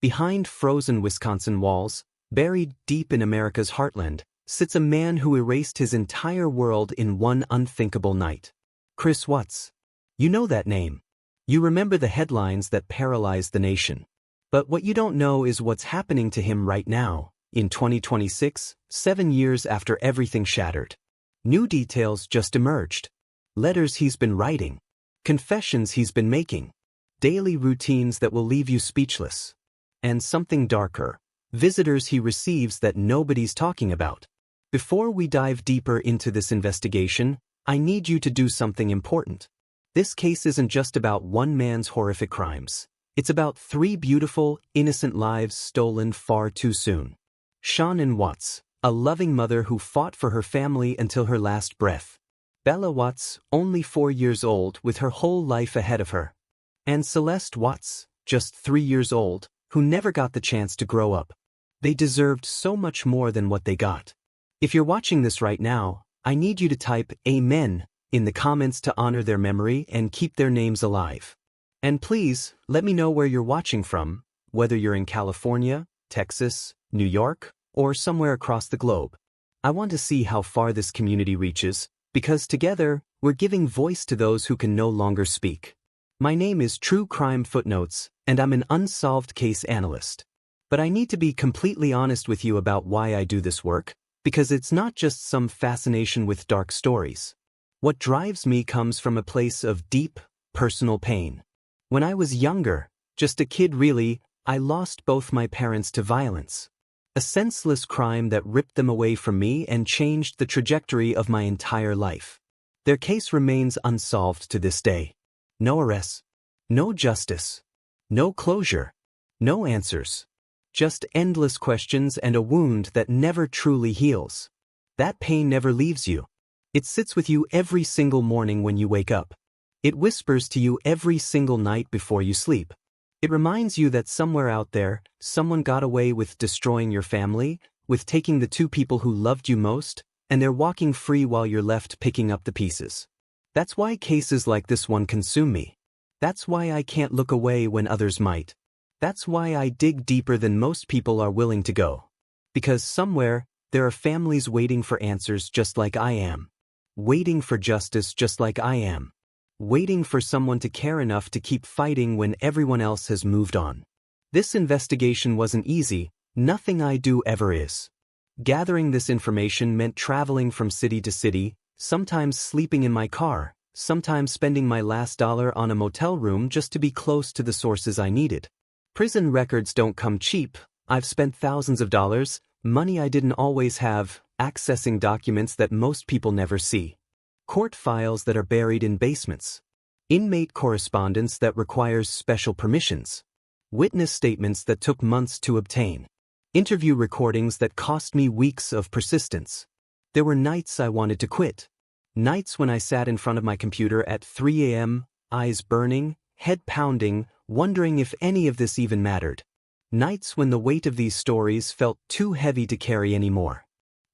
Behind frozen Wisconsin walls, buried deep in America's heartland, sits a man who erased his entire world in one unthinkable night. Chris Watts. You know that name. You remember the headlines that paralyzed the nation. But what you don't know is what's happening to him right now, in 2026, 7 years after everything shattered. New details just emerged. Letters he's been writing. Confessions he's been making. Daily routines that will leave you speechless. And something darker. Visitors he receives that nobody's talking about. Before we dive deeper into this investigation, I need you to do something important. This case isn't just about one man's horrific crimes. It's about 3 beautiful, innocent lives stolen far too soon. Shannon Watts, a loving mother who fought for her family until her last breath. Bella Watts, only 4 years old with her whole life ahead of her. And Celeste Watts, just 3 years old, who never got the chance to grow up. They deserved so much more than what they got. If you're watching this right now, I need you to type Amen in the comments to honor their memory and keep their names alive. And please, let me know where you're watching from, whether you're in California, Texas, New York, or somewhere across the globe. I want to see how far this community reaches, because together, we're giving voice to those who can no longer speak. My name is True Crime Footnotes, and I'm an unsolved case analyst. But I need to be completely honest with you about why I do this work, because it's not just some fascination with dark stories. What drives me comes from a place of deep, personal pain. When I was younger, just a kid really, I lost both my parents to violence. A senseless crime that ripped them away from me and changed the trajectory of my entire life. Their case remains unsolved to this day. No arrests, no justice, no closure, no answers. Just endless questions and a wound that never truly heals. That pain never leaves you. It sits with you every single morning when you wake up. It whispers to you every single night before you sleep. It reminds you that somewhere out there, someone got away with destroying your family, with taking the 2 people who loved you most, and they're walking free while you're left picking up the pieces. That's why cases like this one consume me. That's why I can't look away when others might. That's why I dig deeper than most people are willing to go. Because somewhere, there are families waiting for answers just like I am. Waiting for justice just like I am. Waiting for someone to care enough to keep fighting when everyone else has moved on. This investigation wasn't easy, nothing I do ever is. Gathering this information meant traveling from city to city, sometimes sleeping in my car, sometimes spending my last dollar on a motel room just to be close to the sources I needed. Prison records don't come cheap. I've spent thousands of dollars, money I didn't always have, accessing documents that most people never see. Court files that are buried in basements. Inmate correspondence that requires special permissions. Witness statements that took months to obtain. Interview recordings that cost me weeks of persistence. There were nights I wanted to quit. Nights when I sat in front of my computer at 3 a.m., eyes burning, head pounding, wondering if any of this even mattered. Nights when the weight of these stories felt too heavy to carry anymore.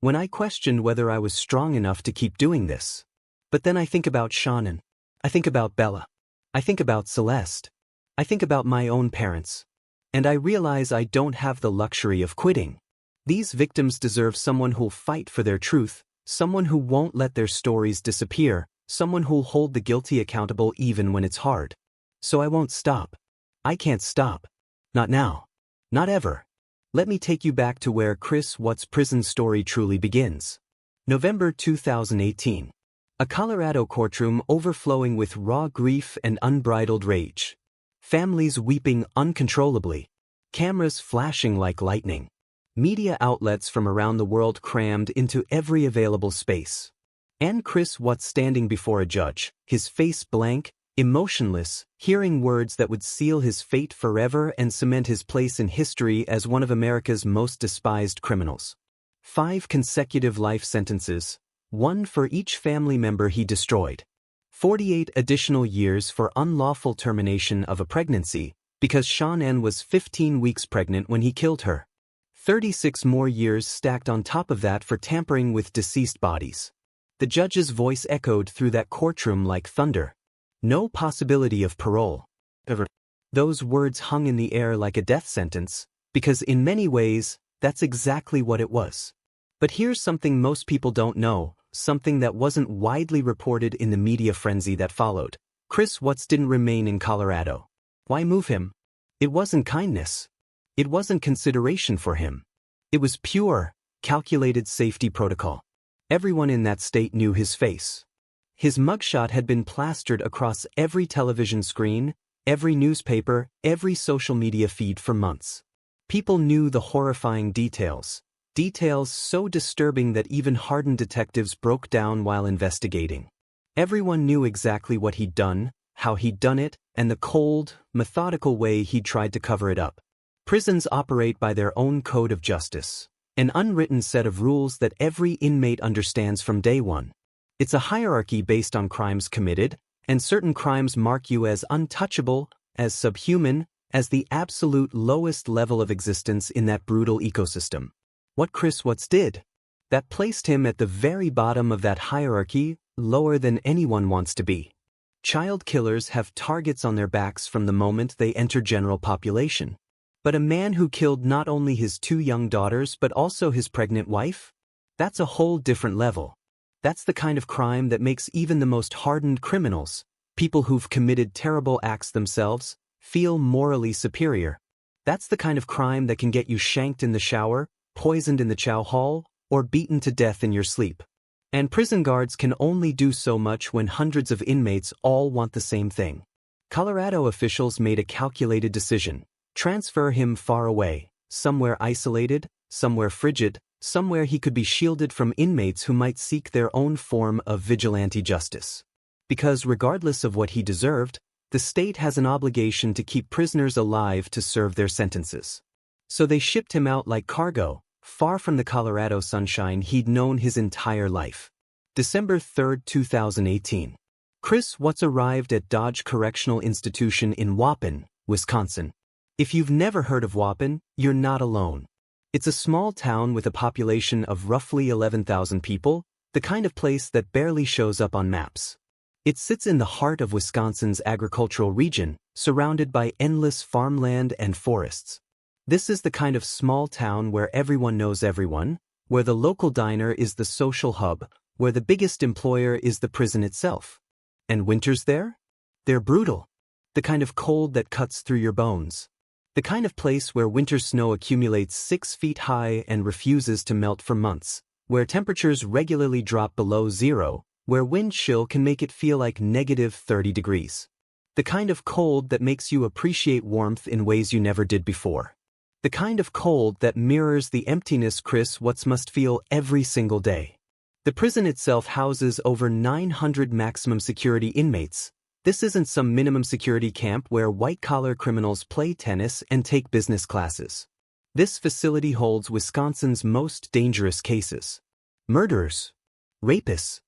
When I questioned whether I was strong enough to keep doing this. But then I think about Shannon. I think about Bella. I think about Celeste. I think about my own parents. And I realize I don't have the luxury of quitting. These victims deserve someone who'll fight for their truth, someone who won't let their stories disappear, someone who'll hold the guilty accountable even when it's hard. So I won't stop. I can't stop. Not now. Not ever. Let me take you back to where Chris Watts' prison story truly begins. November 2018. A Colorado courtroom overflowing with raw grief and unbridled rage. Families weeping uncontrollably. Cameras flashing like lightning. Media outlets from around the world crammed into every available space. And Chris Watts standing before a judge, his face blank, emotionless, hearing words that would seal his fate forever and cement his place in history as one of America's most despised criminals. 5 consecutive life sentences, 1 for each family member he destroyed. 48 additional years for unlawful termination of a pregnancy, because Shannon was 15 weeks pregnant when he killed her. 36 more years stacked on top of that for tampering with deceased bodies. The judge's voice echoed through that courtroom like thunder. No possibility of parole. Ever. Those words hung in the air like a death sentence, because in many ways, that's exactly what it was. But here's something most people don't know, something that wasn't widely reported in the media frenzy that followed. Chris Watts didn't remain in Colorado. Why move him? It wasn't kindness. It wasn't consideration for him. It was pure, calculated safety protocol. Everyone in that state knew his face. His mugshot had been plastered across every television screen, every newspaper, every social media feed for months. People knew the horrifying details. Details so disturbing that even hardened detectives broke down while investigating. Everyone knew exactly what he'd done, how he'd done it, and the cold, methodical way he'd tried to cover it up. Prisons operate by their own code of justice, an unwritten set of rules that every inmate understands from day one. It's a hierarchy based on crimes committed, and certain crimes mark you as untouchable, as subhuman, as the absolute lowest level of existence in that brutal ecosystem. What Chris Watts did, that placed him at the very bottom of that hierarchy, lower than anyone wants to be. Child killers have targets on their backs from the moment they enter general population. But a man who killed not only his 2 young daughters but also his pregnant wife? That's a whole different level. That's the kind of crime that makes even the most hardened criminals, people who've committed terrible acts themselves, feel morally superior. That's the kind of crime that can get you shanked in the shower, poisoned in the chow hall, or beaten to death in your sleep. And prison guards can only do so much when hundreds of inmates all want the same thing. Colorado officials made a calculated decision. Transfer him far away, somewhere isolated, somewhere frigid, somewhere he could be shielded from inmates who might seek their own form of vigilante justice. Because regardless of what he deserved, the state has an obligation to keep prisoners alive to serve their sentences. So they shipped him out like cargo, far from the Colorado sunshine he'd known his entire life. December 3, 2018. Chris Watts arrived at Dodge Correctional Institution in Waupun, Wisconsin. If you've never heard of Waupun, you're not alone. It's a small town with a population of roughly 11,000 people, the kind of place that barely shows up on maps. It sits in the heart of Wisconsin's agricultural region, surrounded by endless farmland and forests. This is the kind of small town where everyone knows everyone, where the local diner is the social hub, where the biggest employer is the prison itself. And winters there? They're brutal. The kind of cold that cuts through your bones. The kind of place where winter snow accumulates 6 feet high and refuses to melt for months, where temperatures regularly drop below zero, where wind chill can make it feel like negative 30 degrees. The kind of cold that makes you appreciate warmth in ways you never did before. The kind of cold that mirrors the emptiness Chris Watts must feel every single day. The prison itself houses over 900 maximum security inmates. This isn't some minimum security camp where white-collar criminals play tennis and take business classes. This facility holds Wisconsin's most dangerous cases. Murderers, rapists,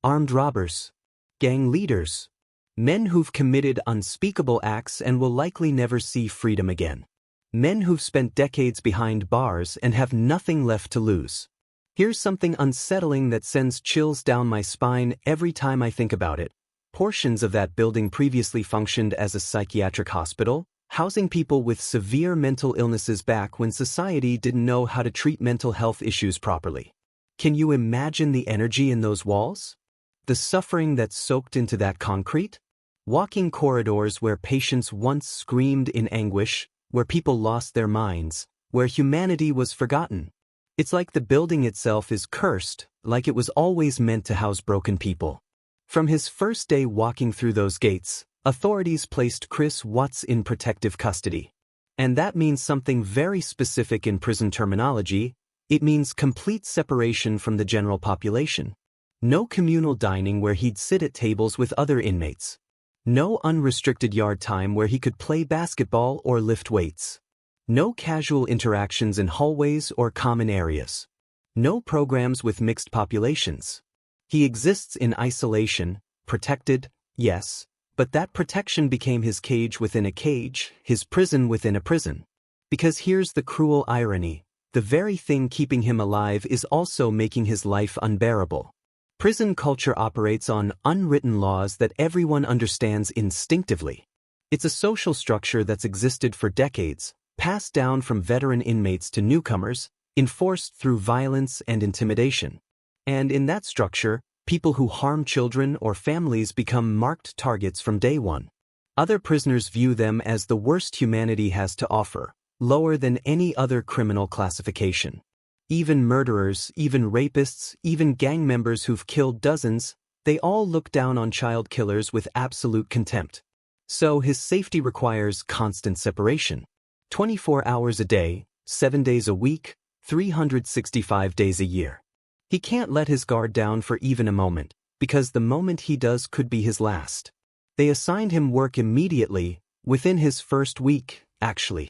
armed robbers, gang leaders, men who've committed unspeakable acts and will likely never see freedom again. Men who've spent decades behind bars and have nothing left to lose. Here's something unsettling that sends chills down my spine every time I think about it. Portions of that building previously functioned as a psychiatric hospital, housing people with severe mental illnesses back when society didn't know how to treat mental health issues properly. Can you imagine the energy in those walls? The suffering that's soaked into that concrete? Walking corridors where patients once screamed in anguish, where people lost their minds, where humanity was forgotten. It's like the building itself is cursed, like it was always meant to house broken people. From his first day walking through those gates, authorities placed Chris Watts in protective custody. And that means something very specific in prison terminology. It means complete separation from the general population. No communal dining where he'd sit at tables with other inmates. No unrestricted yard time where he could play basketball or lift weights. No casual interactions in hallways or common areas. No programs with mixed populations. He exists in isolation, protected, yes, but that protection became his cage within a cage, his prison within a prison. Because here's the cruel irony, the very thing keeping him alive is also making his life unbearable. Prison culture operates on unwritten laws that everyone understands instinctively. It's a social structure that's existed for decades, passed down from veteran inmates to newcomers, enforced through violence and intimidation. And in that structure, people who harm children or families become marked targets from day one. Other prisoners view them as the worst humanity has to offer, lower than any other criminal classification. Even murderers, even rapists, even gang members who've killed dozens, they all look down on child killers with absolute contempt. So his safety requires constant separation. 24 hours a day, 7 days a week, 365 days a year. He can't let his guard down for even a moment, because the moment he does could be his last. They assigned him work immediately, within his first week, actually.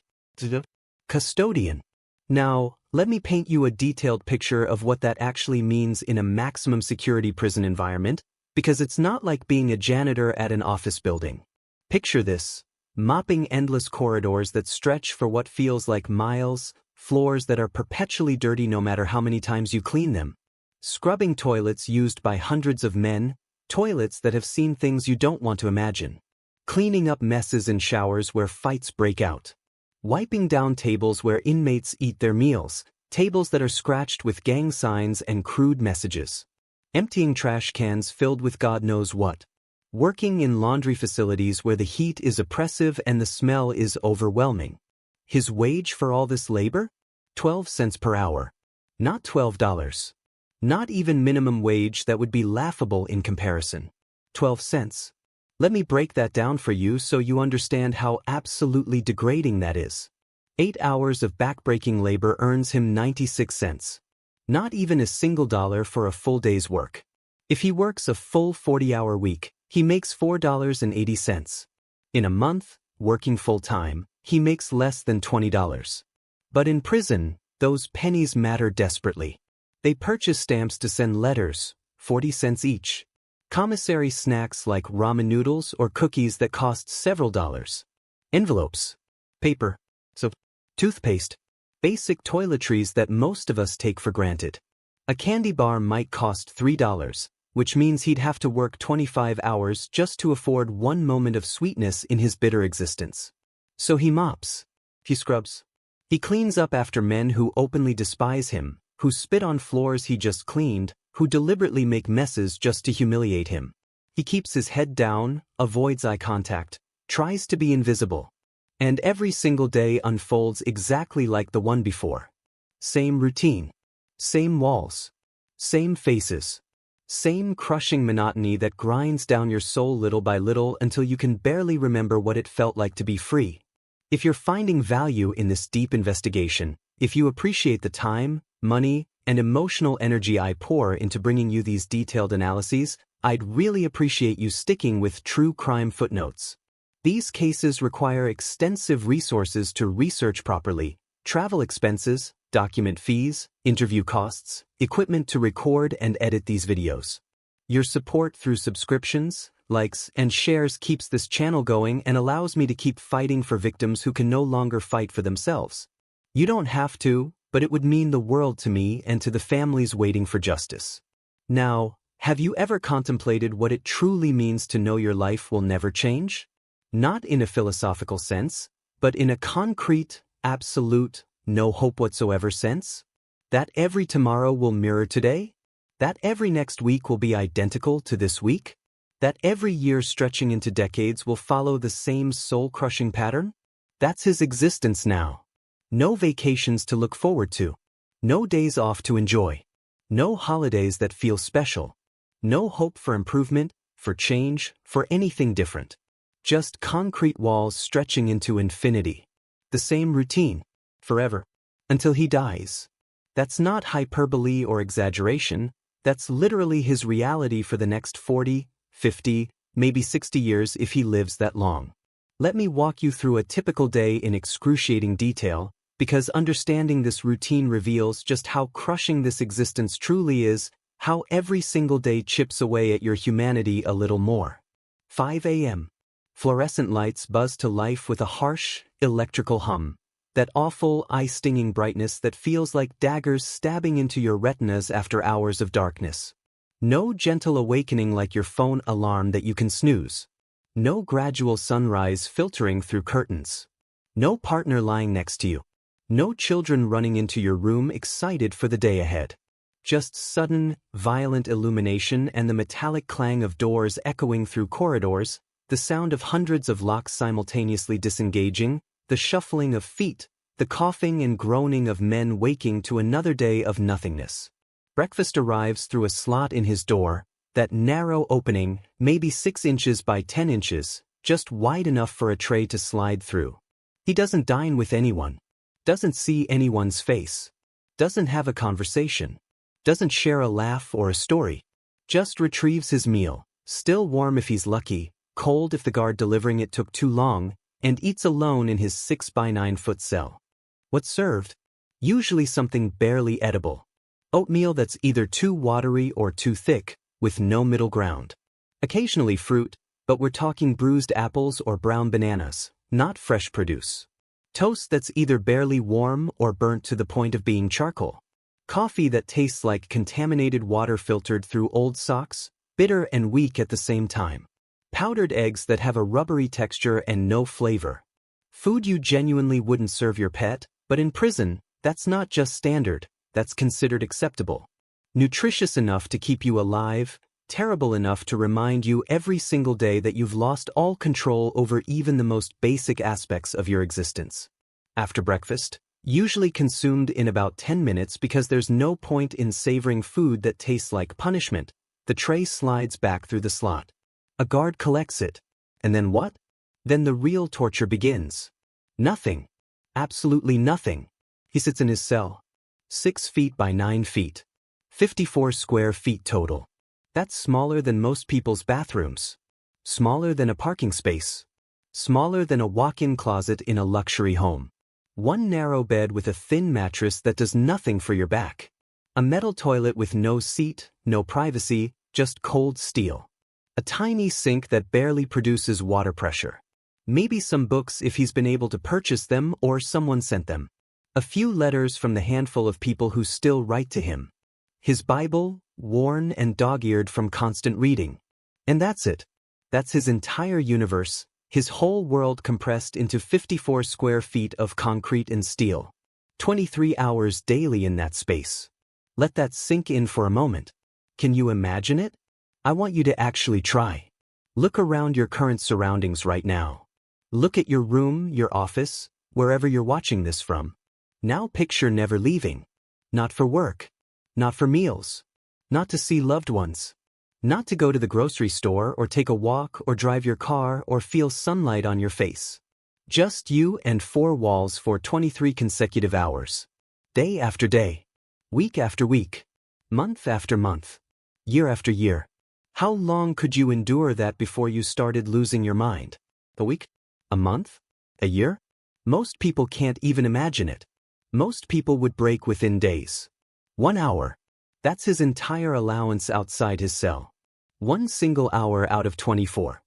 Custodian. Now, let me paint you a detailed picture of what that actually means in a maximum security prison environment, because it's not like being a janitor at an office building. Picture this: mopping endless corridors that stretch for what feels like miles, floors that are perpetually dirty no matter how many times you clean them. Scrubbing toilets used by hundreds of men, toilets that have seen things you don't want to imagine. Cleaning up messes in showers where fights break out. Wiping down tables where inmates eat their meals, tables that are scratched with gang signs and crude messages. Emptying trash cans filled with God knows what. Working in laundry facilities where the heat is oppressive and the smell is overwhelming. His wage for all this labor? 12 cents per hour. Not $12. Not even minimum wage that would be laughable in comparison. 12 cents. Let me break that down for you so you understand how absolutely degrading that is. 8 hours of backbreaking labor earns him 96 cents. Not even a single dollar for a full day's work. If he works a full 40-hour week, he makes $4.80. In a month, working full-time, he makes less than $20. But in prison, those pennies matter desperately. They purchase stamps to send letters, 40 cents each. Commissary snacks like ramen noodles or cookies that cost several dollars. Envelopes. Paper. Soap. Toothpaste. Basic toiletries that most of us take for granted. A candy bar might cost $3, which means he'd have to work 25 hours just to afford one moment of sweetness in his bitter existence. So he mops. He scrubs. He cleans up after men who openly despise him, who spit on floors he just cleaned, who deliberately make messes just to humiliate him. He keeps his head down, avoids eye contact, tries to be invisible. And every single day unfolds exactly like the one before. Same routine. Same walls. Same faces. Same crushing monotony that grinds down your soul little by little until you can barely remember what it felt like to be free. If you're finding value in this deep investigation, if you appreciate the time, money, and emotional energy I pour into bringing you these detailed analyses, I'd really appreciate you sticking with True Crime Footnotes. These cases require extensive resources to research properly: travel expenses, document fees, interview costs, equipment to record and edit these videos. Your support through subscriptions, likes, and shares keeps this channel going and allows me to keep fighting for victims who can no longer fight for themselves. You don't have to, but it would mean the world to me and to the families waiting for justice. Now, have you ever contemplated what it truly means to know your life will never change? Not in a philosophical sense, but in a concrete, absolute, no hope whatsoever sense? That every tomorrow will mirror today? That every next week will be identical to this week? That every year stretching into decades will follow the same soul-crushing pattern? That's his existence now. No vacations to look forward to. No days off to enjoy. No holidays that feel special. No hope for improvement, for change, for anything different. Just concrete walls stretching into infinity. The same routine. Forever. Until he dies. That's not hyperbole or exaggeration. That's literally his reality for the next 40, 50, maybe 60 years if he lives that long. Let me walk you through a typical day in excruciating detail, because understanding this routine reveals just how crushing this existence truly is, how every single day chips away at your humanity a little more. 5 a.m. Fluorescent lights buzz to life with a harsh, electrical hum. That awful, eye-stinging brightness that feels like daggers stabbing into your retinas after hours of darkness. No gentle awakening like your phone alarm that you can snooze. No gradual sunrise filtering through curtains. No partner lying next to you. No children running into your room excited for the day ahead. Just sudden, violent illumination and the metallic clang of doors echoing through corridors, the sound of hundreds of locks simultaneously disengaging, the shuffling of feet, the coughing and groaning of men waking to another day of nothingness. Breakfast arrives through a slot in his door, that narrow opening, maybe 6 inches by 10 inches, just wide enough for a tray to slide through. He doesn't dine with anyone. Doesn't see anyone's face. Doesn't have a conversation. Doesn't share a laugh or a story. Just retrieves his meal, still warm if he's lucky, cold if the guard delivering it took too long, and eats alone in his 6 by 9 foot cell. What's served? Usually something barely edible. Oatmeal that's either too watery or too thick, with no middle ground. Occasionally fruit, but we're talking bruised apples or brown bananas, not fresh produce. Toast that's either barely warm or burnt to the point of being charcoal. Coffee that tastes like contaminated water filtered through old socks, bitter and weak at the same time. Powdered eggs that have a rubbery texture and no flavor. Food you genuinely wouldn't serve your pet, but in prison, that's not just standard, that's considered acceptable. Nutritious enough to keep you alive, terrible enough to remind you every single day that you've lost all control over even the most basic aspects of your existence. After breakfast, usually consumed in about 10 minutes because there's no point in savoring food that tastes like punishment, the tray slides back through the slot. A guard collects it. And then what? Then the real torture begins. Nothing. Absolutely nothing. He sits in his cell. 6 feet by 9 feet. 54 square feet total. That's smaller than most people's bathrooms. Smaller than a parking space. Smaller than a walk-in closet in a luxury home. One narrow bed with a thin mattress that does nothing for your back. A metal toilet with no seat, no privacy, just cold steel. A tiny sink that barely produces water pressure. Maybe some books if he's been able to purchase them or someone sent them. A few letters from the handful of people who still write to him. His Bible, worn and dog-eared from constant reading. And that's it. That's his entire universe, his whole world compressed into 54 square feet of concrete and steel. 23 hours daily in that space. Let that sink in for a moment. Can you imagine it? I want you to actually try. Look around your current surroundings right now. Look at your room, your office, wherever you're watching this from. Now picture never leaving. Not for work. Not for meals. Not to see loved ones. Not to go to the grocery store or take a walk or drive your car or feel sunlight on your face. Just you and 4 walls for 23 consecutive hours. Day after day. Week after week. Month after month. Year after year. How long could you endure that before you started losing your mind? A week? A month? A year? Most people can't even imagine it. Most people would break within days. 1 hour. That's his entire allowance outside his cell. 1 single hour out of 24.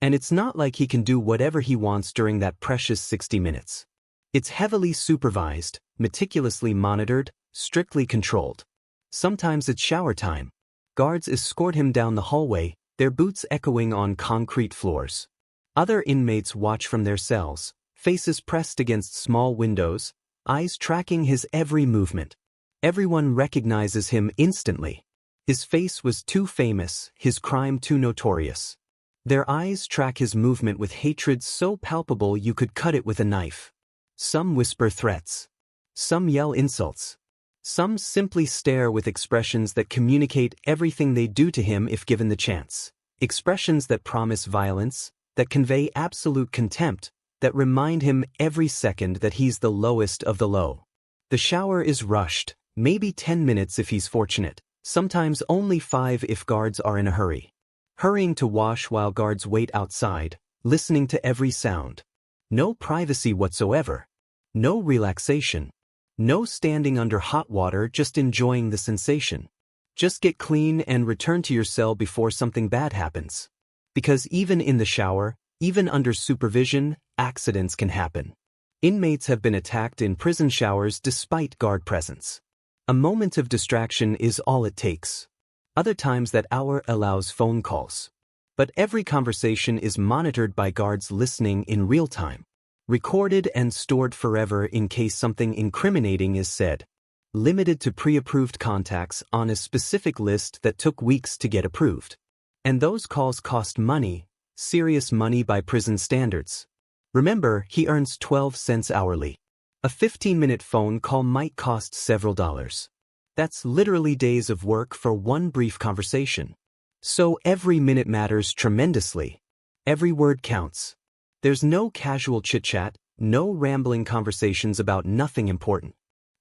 And it's not like he can do whatever he wants during that precious 60 minutes. It's heavily supervised, meticulously monitored, strictly controlled. Sometimes it's shower time. Guards escort him down the hallway, their boots echoing on concrete floors. Other inmates watch from their cells, faces pressed against small windows, eyes tracking his every movement. Everyone recognizes him instantly. His face was too famous, his crime too notorious. Their eyes track his movement with hatred so palpable you could cut it with a knife. Some whisper threats. Some yell insults. Some simply stare with expressions that communicate everything they do to him if given the chance. Expressions that promise violence, that convey absolute contempt, that remind him every second that he's the lowest of the low. The shower is rushed, maybe 10 minutes if he's fortunate, sometimes only 5 if guards are in a hurry. Hurrying to wash while guards wait outside, listening to every sound. No privacy whatsoever. No relaxation. No standing under hot water just enjoying the sensation. Just get clean and return to your cell before something bad happens. Because even in the shower, even under supervision, accidents can happen. Inmates have been attacked in prison showers despite guard presence. A moment of distraction is all it takes. Other times that hour allows phone calls. But every conversation is monitored by guards listening in real time, recorded and stored forever in case something incriminating is said, limited to pre-approved contacts on a specific list that took weeks to get approved. And those calls cost money, serious money by prison standards. Remember, he earns 12 cents hourly. A 15-minute phone call might cost several dollars. That's literally days of work for one brief conversation. So every minute matters tremendously. Every word counts. There's no casual chit-chat, no rambling conversations about nothing important.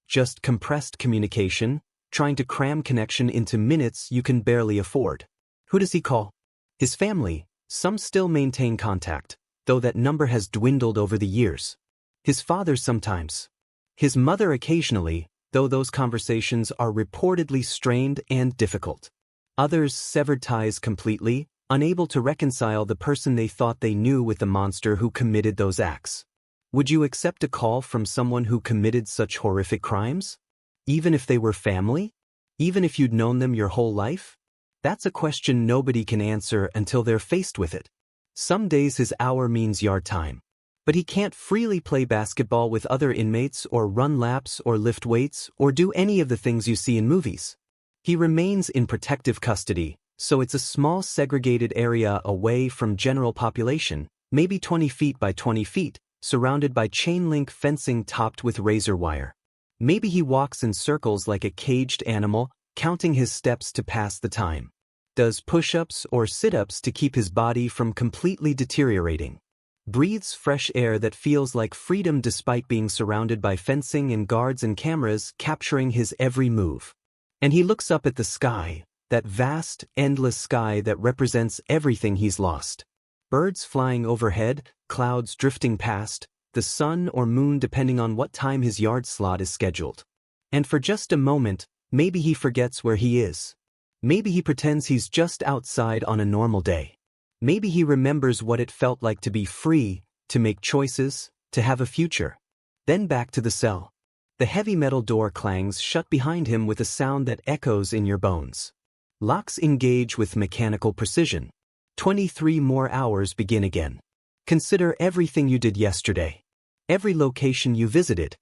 Just compressed communication, trying to cram connection into minutes you can barely afford. Who does he call? His family. Some still maintain contact, though that number has dwindled over the years. His father sometimes. His mother occasionally, though those conversations are reportedly strained and difficult. Others severed ties completely, unable to reconcile the person they thought they knew with the monster who committed those acts. Would you accept a call from someone who committed such horrific crimes? Even if they were family? Even if you'd known them your whole life? That's a question nobody can answer until they're faced with it. Some days his hour means yard time. But he can't freely play basketball with other inmates or run laps or lift weights or do any of the things you see in movies. He remains in protective custody, so it's a small segregated area away from general population, maybe 20 feet by 20 feet, surrounded by chain-link fencing topped with razor wire. Maybe he walks in circles like a caged animal, counting his steps to pass the time. Does push-ups or sit-ups to keep his body from completely deteriorating. Breathes fresh air that feels like freedom despite being surrounded by fencing and guards and cameras capturing his every move. And he looks up at the sky, that vast, endless sky that represents everything he's lost. Birds flying overhead, clouds drifting past, the sun or moon depending on what time his yard slot is scheduled. And for just a moment, maybe he forgets where he is. Maybe he pretends he's just outside on a normal day. Maybe he remembers what it felt like to be free, to make choices, to have a future. Then back to the cell. The heavy metal door clangs shut behind him with a sound that echoes in your bones. Locks engage with mechanical precision. 23 more hours begin again. Consider everything you did yesterday. Every location you visited.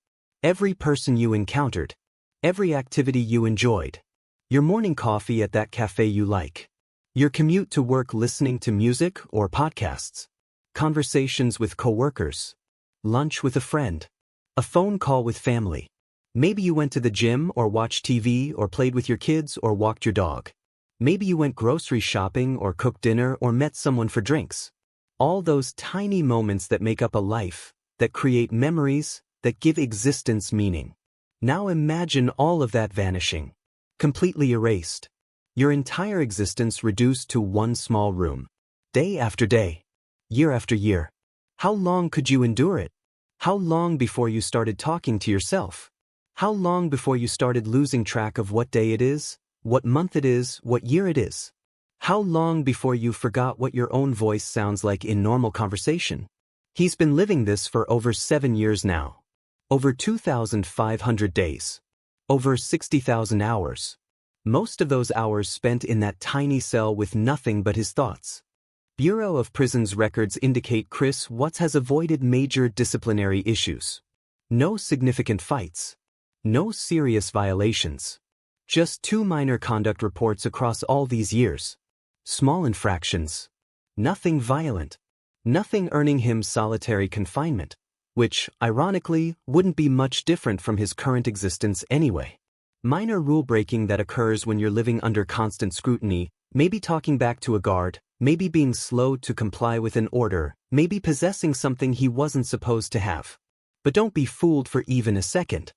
Every person you encountered. Every activity you enjoyed. Your morning coffee at that cafe you like. Your commute to work listening to music or podcasts. Conversations with coworkers. Lunch with a friend. A phone call with family. Maybe you went to the gym or watched TV or played with your kids or walked your dog. Maybe you went grocery shopping or cooked dinner or met someone for drinks. All those tiny moments that make up a life, that create memories, that give existence meaning. Now imagine all of that vanishing. Completely erased. Your entire existence reduced to one small room. Day after day. Year after year. How long could you endure it? How long before you started talking to yourself? How long before you started losing track of what day it is, what month it is, what year it is? How long before you forgot what your own voice sounds like in normal conversation? He's been living this for over 7 years now. Over 2,500 days. Over 60,000 hours. Most of those hours spent in that tiny cell with nothing but his thoughts. Bureau of Prisons records indicate Chris Watts has avoided major disciplinary issues. No significant fights. No serious violations. Just 2 minor conduct reports across all these years. Small infractions. Nothing violent. Nothing earning him solitary confinement, which, ironically, wouldn't be much different from his current existence anyway. Minor rule-breaking that occurs when you're living under constant scrutiny, maybe talking back to a guard, maybe being slow to comply with an order, maybe possessing something he wasn't supposed to have. But don't be fooled for even a second.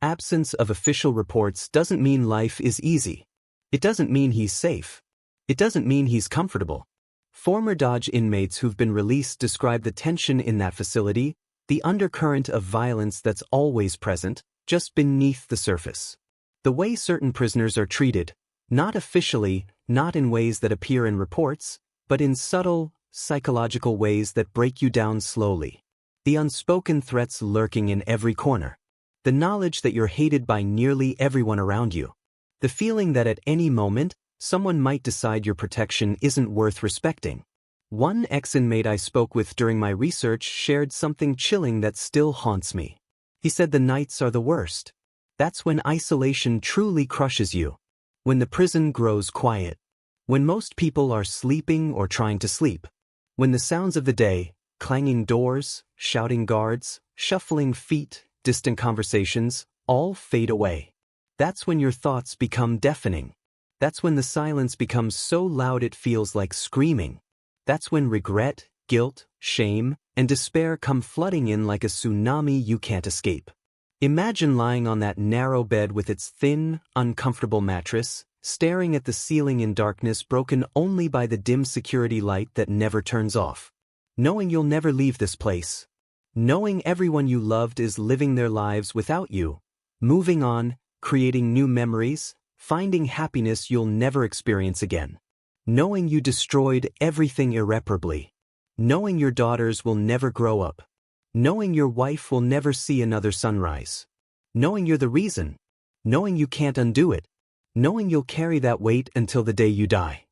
Absence of official reports doesn't mean life is easy. It doesn't mean he's safe. It doesn't mean he's comfortable. Former Dodge inmates who've been released describe the tension in that facility, the undercurrent of violence that's always present, just beneath the surface. The way certain prisoners are treated, not officially, not in ways that appear in reports, but in subtle, psychological ways that break you down slowly. The unspoken threats lurking in every corner. The knowledge that you're hated by nearly everyone around you. The feeling that at any moment, someone might decide your protection isn't worth respecting. One ex-inmate I spoke with during my research shared something chilling that still haunts me. He said the nights are the worst. That's when isolation truly crushes you. When the prison grows quiet. When most people are sleeping or trying to sleep. When the sounds of the day, clanging doors, shouting guards, shuffling feet, distant conversations, all fade away. That's when your thoughts become deafening. That's when the silence becomes so loud it feels like screaming. That's when regret, guilt, shame, and despair come flooding in like a tsunami you can't escape. Imagine lying on that narrow bed with its thin, uncomfortable mattress, staring at the ceiling in darkness broken only by the dim security light that never turns off. Knowing you'll never leave this place. Knowing everyone you loved is living their lives without you. Moving on, creating new memories, finding happiness you'll never experience again. Knowing you destroyed everything irreparably. Knowing your daughters will never grow up. Knowing your wife will never see another sunrise. Knowing you're the reason. Knowing you can't undo it. Knowing you'll carry that weight until the day you die.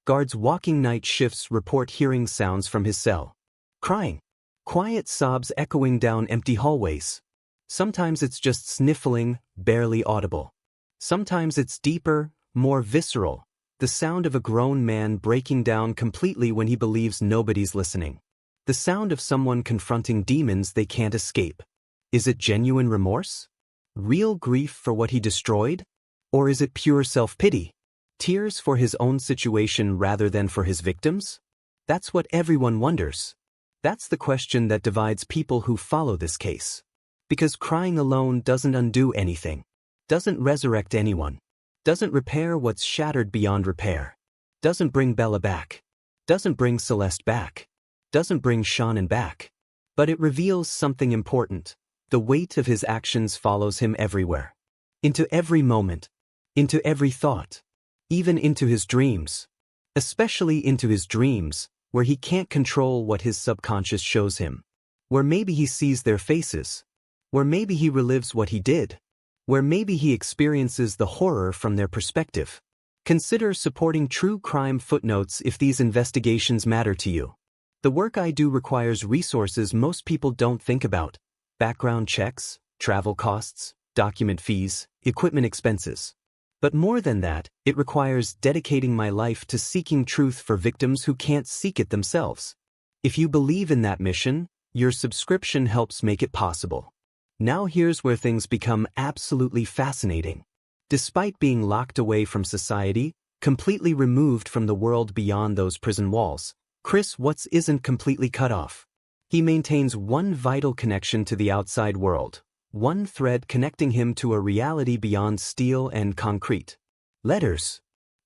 Guards walking night shifts report hearing sounds from his cell. Crying. Quiet sobs echoing down empty hallways. Sometimes it's just sniffling, barely audible. Sometimes it's deeper, more visceral. The sound of a grown man breaking down completely when he believes nobody's listening. The sound of someone confronting demons they can't escape. Is it genuine remorse? Real grief for what he destroyed? Or is it pure self-pity? Tears for his own situation rather than for his victims? That's what everyone wonders. That's the question that divides people who follow this case. Because crying alone doesn't undo anything. Doesn't resurrect anyone. Doesn't repair what's shattered beyond repair. Doesn't bring Bella back. Doesn't bring Celeste back. Doesn't bring Shannon back. But it reveals something important. The weight of his actions follows him everywhere. Into every moment. Into every thought. Even into his dreams. Especially into his dreams, where he can't control what his subconscious shows him. Where maybe he sees their faces. Where maybe he relives what he did. Where maybe he experiences the horror from their perspective. Consider supporting True Crime Footnotes if these investigations matter to you. The work I do requires resources most people don't think about. Background checks, travel costs, document fees, equipment expenses. But more than that, it requires dedicating my life to seeking truth for victims who can't seek it themselves. If you believe in that mission, your subscription helps make it possible. Now here's where things become absolutely fascinating. Despite being locked away from society, completely removed from the world beyond those prison walls, Chris Watts isn't completely cut off. He maintains one vital connection to the outside world, one thread connecting him to a reality beyond steel and concrete. Letters.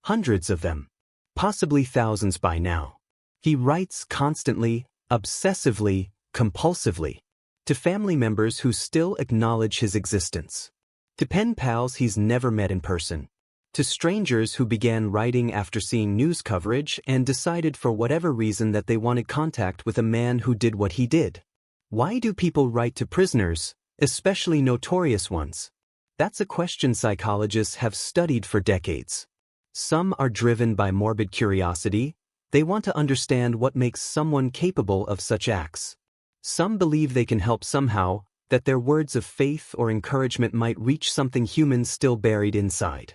Hundreds of them. Possibly thousands by now. He writes constantly, obsessively, compulsively. To family members who still acknowledge his existence. To pen pals he's never met in person. To strangers who began writing after seeing news coverage and decided for whatever reason that they wanted contact with a man who did what he did. Why do people write to prisoners, especially notorious ones? That's a question psychologists have studied for decades. Some are driven by morbid curiosity. They want to understand what makes someone capable of such acts. Some believe they can help somehow, that their words of faith or encouragement might reach something human still buried inside.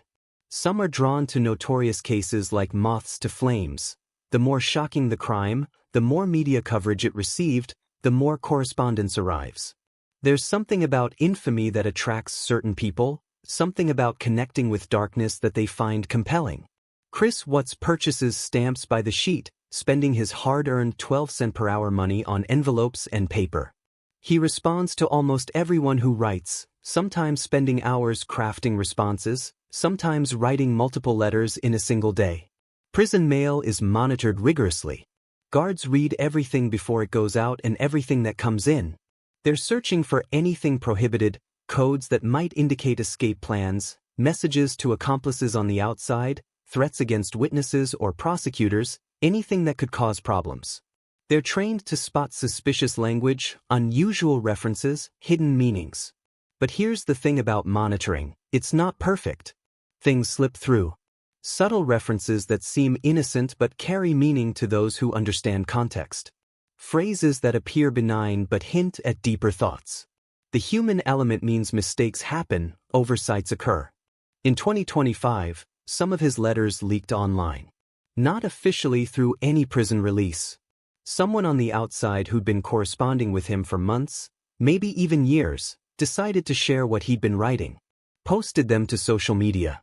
Some are drawn to notorious cases like moths to flames. The more shocking the crime, the more media coverage it received, the more correspondence arrives. There's something about infamy that attracts certain people, something about connecting with darkness that they find compelling. Chris Watts purchases stamps by the sheet, spending his hard-earned 12-cent per hour money on envelopes and paper. He responds to almost everyone who writes, sometimes spending hours crafting responses, sometimes writing multiple letters in a single day. Prison mail is monitored rigorously. Guards read everything before it goes out and everything that comes in. They're searching for anything prohibited, codes that might indicate escape plans, messages to accomplices on the outside, threats against witnesses or prosecutors, anything that could cause problems. They're trained to spot suspicious language, unusual references, hidden meanings. But here's the thing about monitoring, it's not perfect. Things slip through. Subtle references that seem innocent but carry meaning to those who understand context. Phrases that appear benign but hint at deeper thoughts. The human element means mistakes happen, oversights occur. In 2025, some of his letters leaked online. Not officially through any prison release. Someone on the outside who'd been corresponding with him for months, maybe even years, decided to share what he'd been writing. Posted them to social media.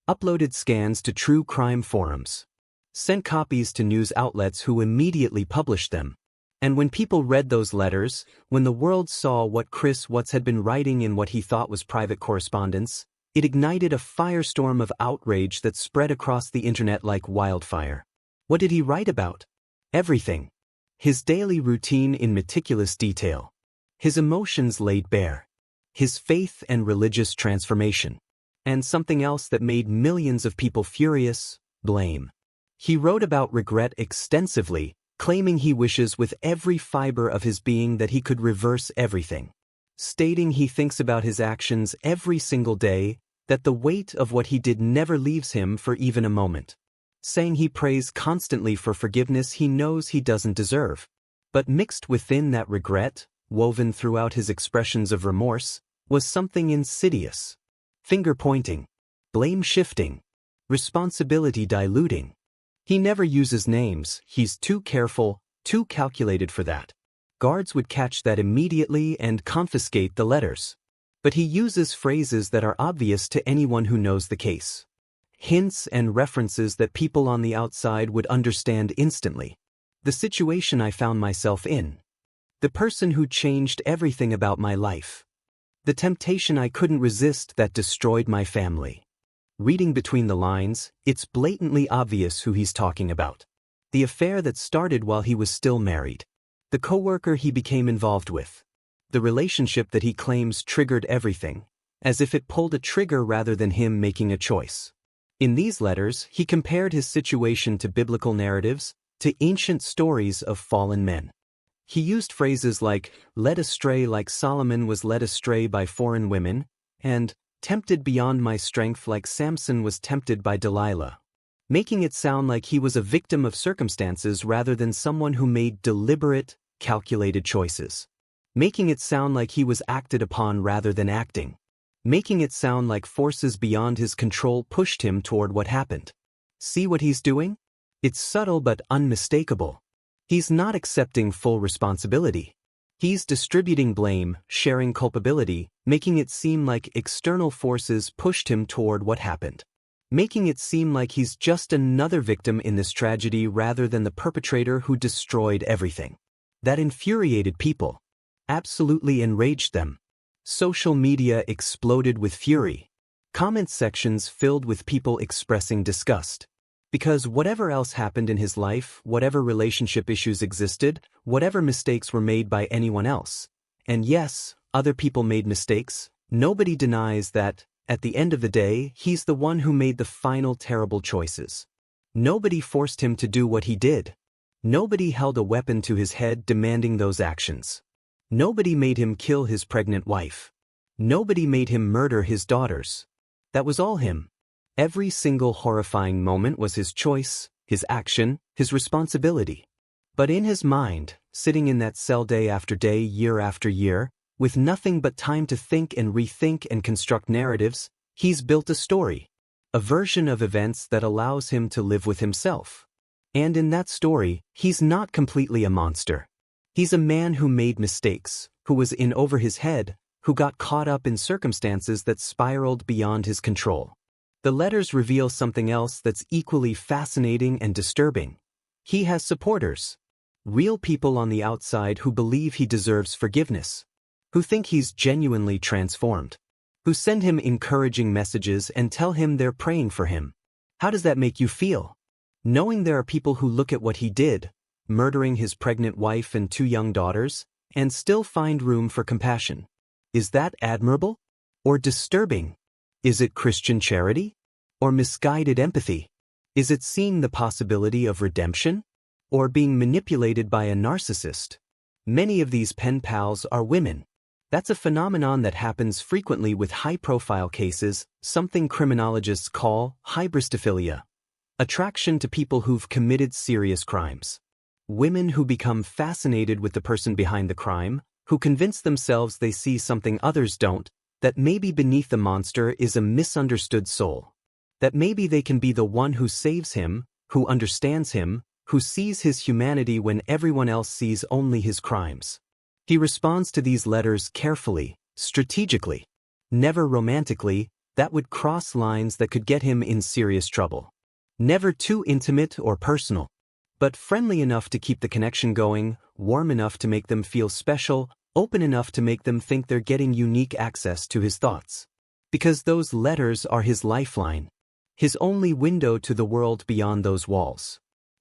Uploaded scans to true crime forums. Sent copies to news outlets who immediately published them. And when people read those letters, when the world saw what Chris Watts had been writing in what he thought was private correspondence, it ignited a firestorm of outrage that spread across the internet like wildfire. What did he write about? Everything. His daily routine in meticulous detail. His emotions laid bare. His faith and religious transformation. And something else that made millions of people furious: blame. He wrote about regret extensively, claiming he wishes with every fiber of his being that he could reverse everything. Stating he thinks about his actions every single day, that the weight of what he did never leaves him for even a moment. Saying he prays constantly for forgiveness he knows he doesn't deserve. But mixed within that regret, woven throughout his expressions of remorse, was something insidious. Finger-pointing. Blame-shifting. Responsibility diluting. He never uses names, he's too careful, too calculated for that. Guards would catch that immediately and confiscate the letters. But he uses phrases that are obvious to anyone who knows the case. Hints and references that people on the outside would understand instantly. The situation I found myself in. The person who changed everything about my life. The temptation I couldn't resist that destroyed my family. Reading between the lines, it's blatantly obvious who he's talking about. The affair that started while he was still married. The coworker he became involved with. The relationship that he claims triggered everything, as if it pulled a trigger rather than him making a choice. In these letters, he compared his situation to biblical narratives, to ancient stories of fallen men. He used phrases like, led astray like Solomon was led astray by foreign women, and tempted beyond my strength like Samson was tempted by Delilah. Making it sound like he was a victim of circumstances rather than someone who made deliberate, calculated choices. Making it sound like he was acted upon rather than acting. Making it sound like forces beyond his control pushed him toward what happened. See what he's doing? It's subtle but unmistakable. He's not accepting full responsibility. He's distributing blame, sharing culpability, making it seem like external forces pushed him toward what happened. Making it seem like he's just another victim in this tragedy rather than the perpetrator who destroyed everything. That infuriated people. Absolutely enraged them. Social media exploded with fury. Comment sections filled with people expressing disgust. Because whatever else happened in his life, whatever relationship issues existed, whatever mistakes were made by anyone else, and yes, other people made mistakes, nobody denies that, at the end of the day, he's the one who made the final terrible choices. Nobody forced him to do what he did. Nobody held a weapon to his head demanding those actions. Nobody made him kill his pregnant wife. Nobody made him murder his daughters. That was all him. Every single horrifying moment was his choice, his action, his responsibility. But in his mind, sitting in that cell day after day, year after year, with nothing but time to think and rethink and construct narratives, he's built a story. A version of events that allows him to live with himself. And in that story, he's not completely a monster. He's a man who made mistakes, who was in over his head, who got caught up in circumstances that spiraled beyond his control. The letters reveal something else that's equally fascinating and disturbing. He has supporters. Real people on the outside who believe he deserves forgiveness. Who think he's genuinely transformed. Who send him encouraging messages and tell him they're praying for him. How does that make you feel? Knowing there are people who look at what he did, murdering his pregnant wife and 2 young daughters, and still find room for compassion. Is that admirable? Or disturbing? Is it Christian charity? Or misguided empathy? Is it seeing the possibility of redemption? Or being manipulated by a narcissist? Many of these pen pals are women. That's a phenomenon that happens frequently with high-profile cases, something criminologists call hybristophilia, attraction to people who've committed serious crimes. Women who become fascinated with the person behind the crime, who convince themselves they see something others don't, that maybe beneath the monster is a misunderstood soul. That maybe they can be the one who saves him, who understands him, who sees his humanity when everyone else sees only his crimes. He responds to these letters carefully, strategically. Never romantically, that would cross lines that could get him in serious trouble. Never too intimate or personal, but friendly enough to keep the connection going, warm enough to make them feel special, open enough to make them think they're getting unique access to his thoughts. Because those letters are his lifeline, his only window to the world beyond those walls.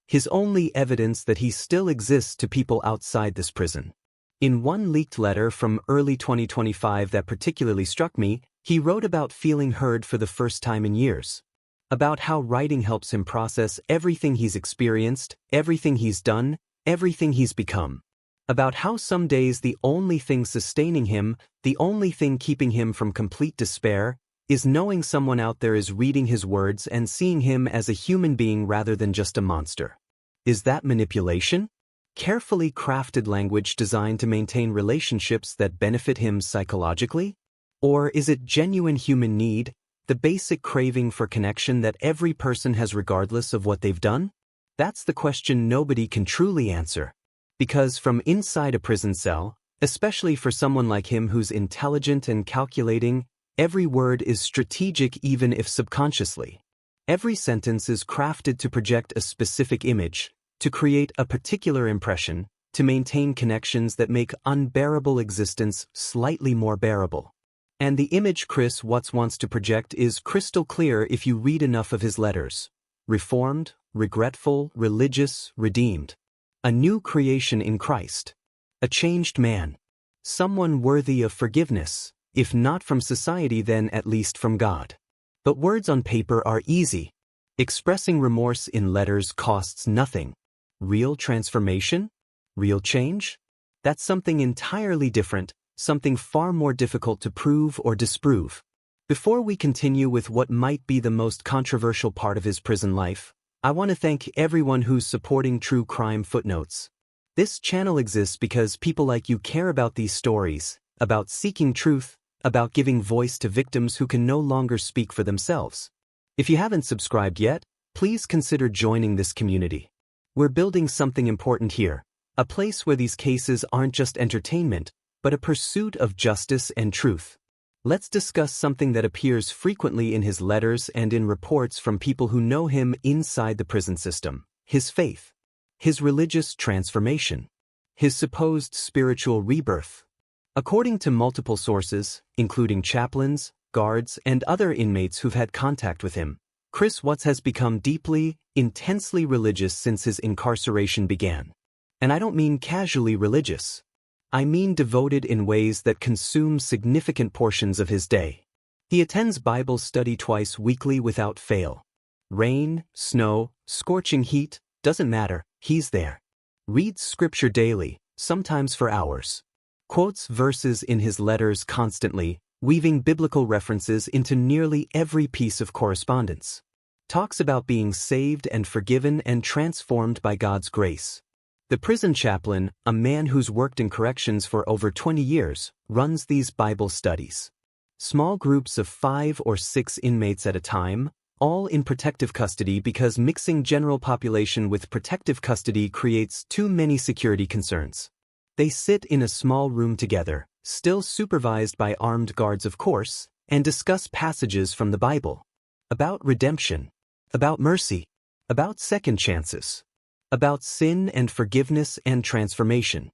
His only evidence that he still exists to people outside this prison. In one leaked letter from early 2025 that particularly struck me, he wrote about feeling heard for the first time in years. About how writing helps him process everything he's experienced, everything he's done, everything he's become. About how some days the only thing sustaining him, the only thing keeping him from complete despair, is knowing someone out there is reading his words and seeing him as a human being rather than just a monster. Is that manipulation? Carefully crafted language designed to maintain relationships that benefit him psychologically? Or is it genuine human need, the basic craving for connection that every person has regardless of what they've done? That's the question nobody can truly answer. Because from inside a prison cell, especially for someone like him who's intelligent and calculating, every word is strategic even if subconsciously. Every sentence is crafted to project a specific image, to create a particular impression, to maintain connections that make unbearable existence slightly more bearable. And the image Chris Watts wants to project is crystal clear if you read enough of his letters. Reformed, regretful, religious, redeemed. A new creation in Christ. A changed man. Someone worthy of forgiveness, if not from society then at least from God. But words on paper are easy. Expressing remorse in letters costs nothing. Real transformation? Real change? That's something entirely different, something far more difficult to prove or disprove. Before we continue with what might be the most controversial part of his prison life, I want to thank everyone who's supporting True Crime Footnotes. This channel exists because people like you care about these stories, about seeking truth, about giving voice to victims who can no longer speak for themselves. If you haven't subscribed yet, please consider joining this community. We're building something important here, a place where these cases aren't just entertainment, but a pursuit of justice and truth. Let's discuss something that appears frequently in his letters and in reports from people who know him inside the prison system: his faith, his religious transformation, his supposed spiritual rebirth. According to multiple sources, including chaplains, guards, and other inmates who've had contact with him, Chris Watts has become deeply, intensely religious since his incarceration began. And I don't mean casually religious. I mean devoted in ways that consume significant portions of his day. He attends Bible study twice weekly without fail. Rain, snow, scorching heat, doesn't matter, he's there. Reads scripture daily, sometimes for hours. Quotes verses in his letters constantly, weaving biblical references into nearly every piece of correspondence. Talks about being saved and forgiven and transformed by God's grace. The prison chaplain, a man who's worked in corrections for over 20 years, runs these Bible studies. Small groups of 5 or 6 inmates at a time, all in protective custody because mixing general population with protective custody creates too many security concerns. They sit in a small room together, still supervised by armed guards of course, and discuss passages from the Bible. About redemption. About mercy. About second chances. About sin and forgiveness and transformation.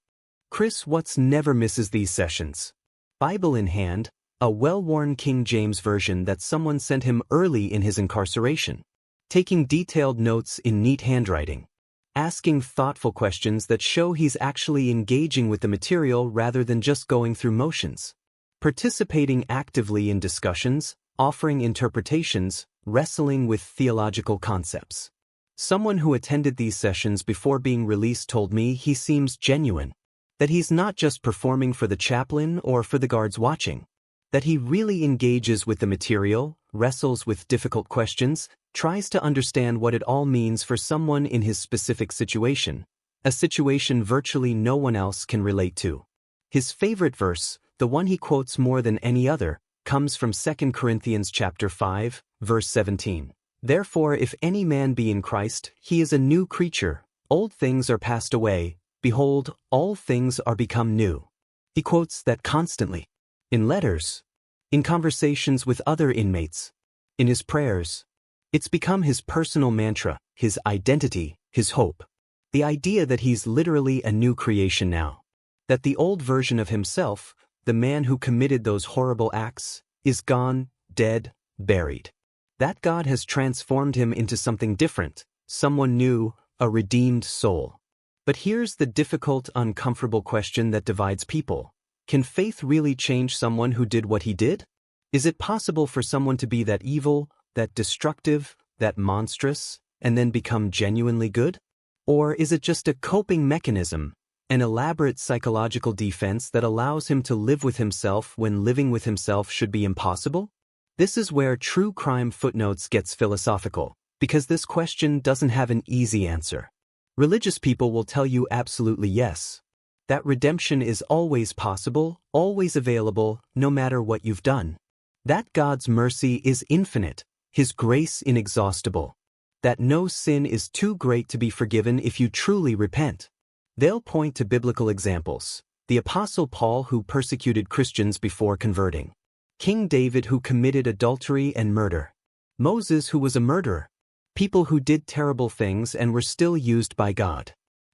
Chris Watts never misses these sessions. Bible in hand, a well-worn King James version that someone sent him early in his incarceration. Taking detailed notes in neat handwriting. Asking thoughtful questions that show he's actually engaging with the material rather than just going through motions. Participating actively in discussions, offering interpretations, wrestling with theological concepts. Someone who attended these sessions before being released told me he seems genuine. That he's not just performing for the chaplain or for the guards watching. That he really engages with the material, wrestles with difficult questions, tries to understand what it all means for someone in his specific situation, a situation virtually no one else can relate to. His favorite verse, the one he quotes more than any other, comes from 2 Corinthians chapter 5, verse 17. Therefore if any man be in Christ, he is a new creature. Old things are passed away, behold, all things are become new. He quotes that constantly. In letters, in conversations with other inmates, in his prayers. It's become his personal mantra, his identity, his hope. The idea that he's literally a new creation now. That the old version of himself, the man who committed those horrible acts, is gone, dead, buried. That God has transformed him into something different, someone new, a redeemed soul. But here's the difficult, uncomfortable question that divides people. Can faith really change someone who did what he did? Is it possible for someone to be that evil, that destructive, that monstrous, and then become genuinely good? Or is it just a coping mechanism, an elaborate psychological defense that allows him to live with himself when living with himself should be impossible? This is where True Crime Footnotes gets philosophical, because this question doesn't have an easy answer. Religious people will tell you absolutely yes. That redemption is always possible, always available, no matter what you've done. That God's mercy is infinite, His grace inexhaustible. That no sin is too great to be forgiven if you truly repent. They'll point to biblical examples. The Apostle Paul who persecuted Christians before converting. King David who committed adultery and murder. Moses who was a murderer. People who did terrible things and were still used by God.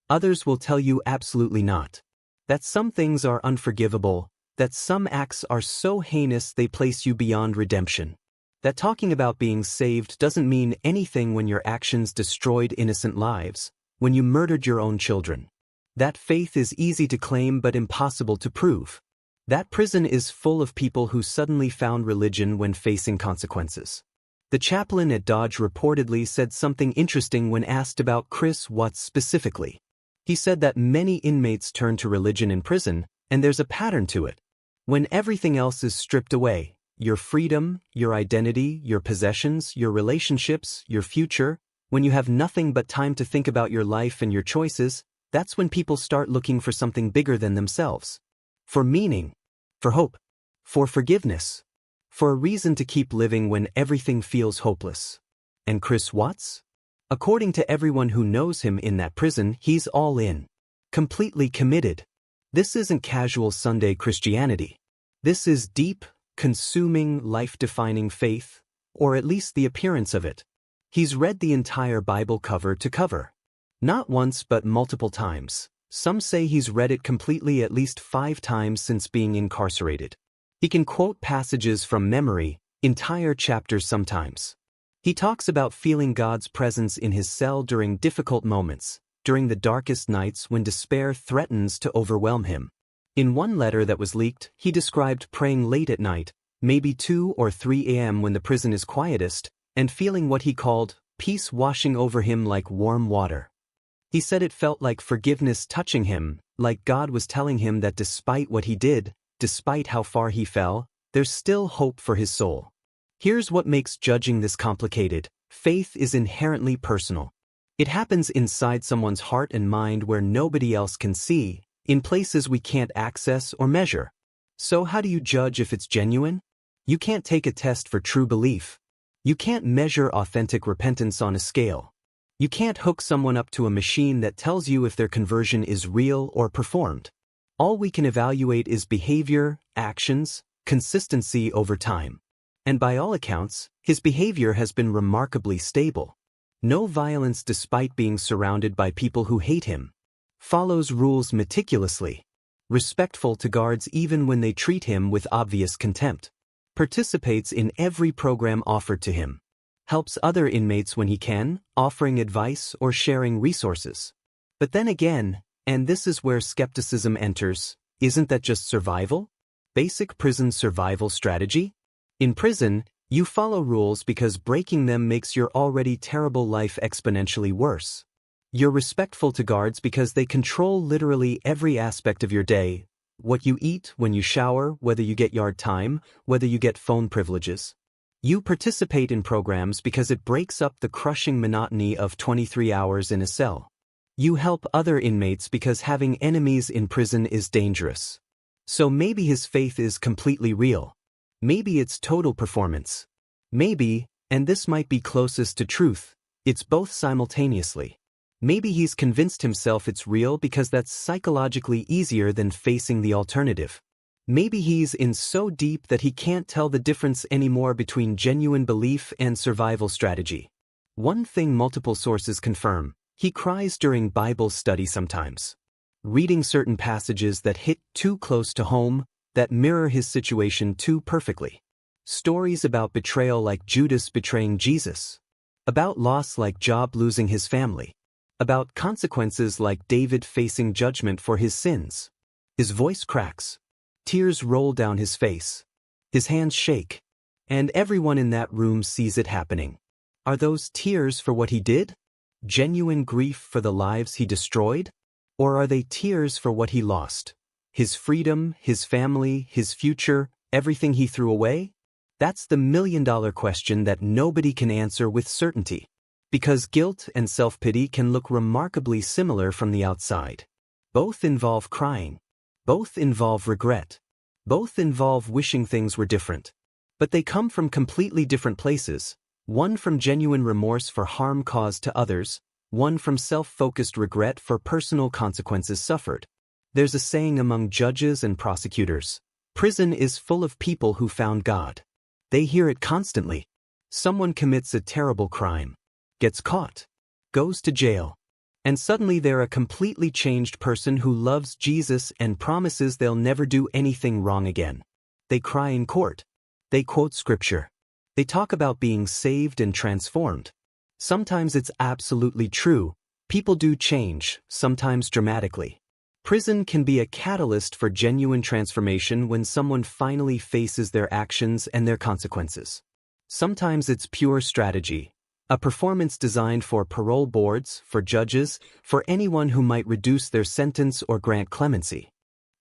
Others will tell you absolutely not. That some things are unforgivable, that some acts are so heinous they place you beyond redemption. That talking about being saved doesn't mean anything when your actions destroyed innocent lives, when you murdered your own children. That faith is easy to claim but impossible to prove. That prison is full of people who suddenly found religion when facing consequences. The chaplain at Dodge reportedly said something interesting when asked about Chris Watts specifically. He said that many inmates turn to religion in prison, and there's a pattern to it. When everything else is stripped away, your freedom, your identity, your possessions, your relationships, your future, when you have nothing but time to think about your life and your choices, that's when people start looking for something bigger than themselves. For meaning. For hope. For forgiveness. For a reason to keep living when everything feels hopeless. And Chris Watts? According to everyone who knows him in that prison, he's all in. Completely committed. This isn't casual Sunday Christianity. This is deep, consuming, life-defining faith, or at least the appearance of it. He's read the entire Bible cover to cover. Not once but multiple times. Some say he's read it completely at least 5 times since being incarcerated. He can quote passages from memory, entire chapters sometimes. He talks about feeling God's presence in his cell during difficult moments, during the darkest nights when despair threatens to overwhelm him. In one letter that was leaked, he described praying late at night, maybe 2 or 3 a.m. when the prison is quietest, and feeling what he called peace washing over him like warm water. He said it felt like forgiveness touching him, like God was telling him that despite what he did, despite how far he fell, there's still hope for his soul. Here's what makes judging this complicated. Faith is inherently personal. It happens inside someone's heart and mind where nobody else can see, in places we can't access or measure. So how do you judge if it's genuine? You can't take a test for true belief. You can't measure authentic repentance on a scale. You can't hook someone up to a machine that tells you if their conversion is real or performed. All we can evaluate is behavior, actions, consistency over time. And by all accounts, his behavior has been remarkably stable. No violence despite being surrounded by people who hate him. Follows rules meticulously. Respectful to guards even when they treat him with obvious contempt. Participates in every program offered to him. Helps other inmates when he can, offering advice or sharing resources. But then again, and this is where skepticism enters, isn't that just survival? Basic prison survival strategy? In prison, you follow rules because breaking them makes your already terrible life exponentially worse. You're respectful to guards because they control literally every aspect of your day. What you eat, when you shower, whether you get yard time, whether you get phone privileges. You participate in programs because it breaks up the crushing monotony of 23 hours in a cell. You help other inmates because having enemies in prison is dangerous. So maybe his faith is completely real. Maybe it's total performance. Maybe, and this might be closest to truth, it's both simultaneously. Maybe he's convinced himself it's real because that's psychologically easier than facing the alternative. Maybe he's in so deep that he can't tell the difference anymore between genuine belief and survival strategy. One thing multiple sources confirm: he cries during Bible study sometimes. Reading certain passages that hit too close to home, that mirror his situation too perfectly. Stories about betrayal like Judas betraying Jesus. About loss like Job losing his family. About consequences like David facing judgment for his sins. His voice cracks. Tears roll down his face. His hands shake. And everyone in that room sees it happening. Are those tears for what he did? Genuine grief for the lives he destroyed? Or are they tears for what he lost? His freedom, his family, his future, everything he threw away? That's the million-dollar question that nobody can answer with certainty. Because guilt and self-pity can look remarkably similar from the outside. Both involve crying. Both involve regret. Both involve wishing things were different. But they come from completely different places, one from genuine remorse for harm caused to others, one from self-focused regret for personal consequences suffered. There's a saying among judges and prosecutors: prison is full of people who found God. They hear it constantly. Someone commits a terrible crime, gets caught, goes to jail. And suddenly they're a completely changed person who loves Jesus and promises they'll never do anything wrong again. They cry in court. They quote scripture. They talk about being saved and transformed. Sometimes it's absolutely true. People do change, sometimes dramatically. Prison can be a catalyst for genuine transformation when someone finally faces their actions and their consequences. Sometimes it's pure strategy. A performance designed for parole boards, for judges, for anyone who might reduce their sentence or grant clemency.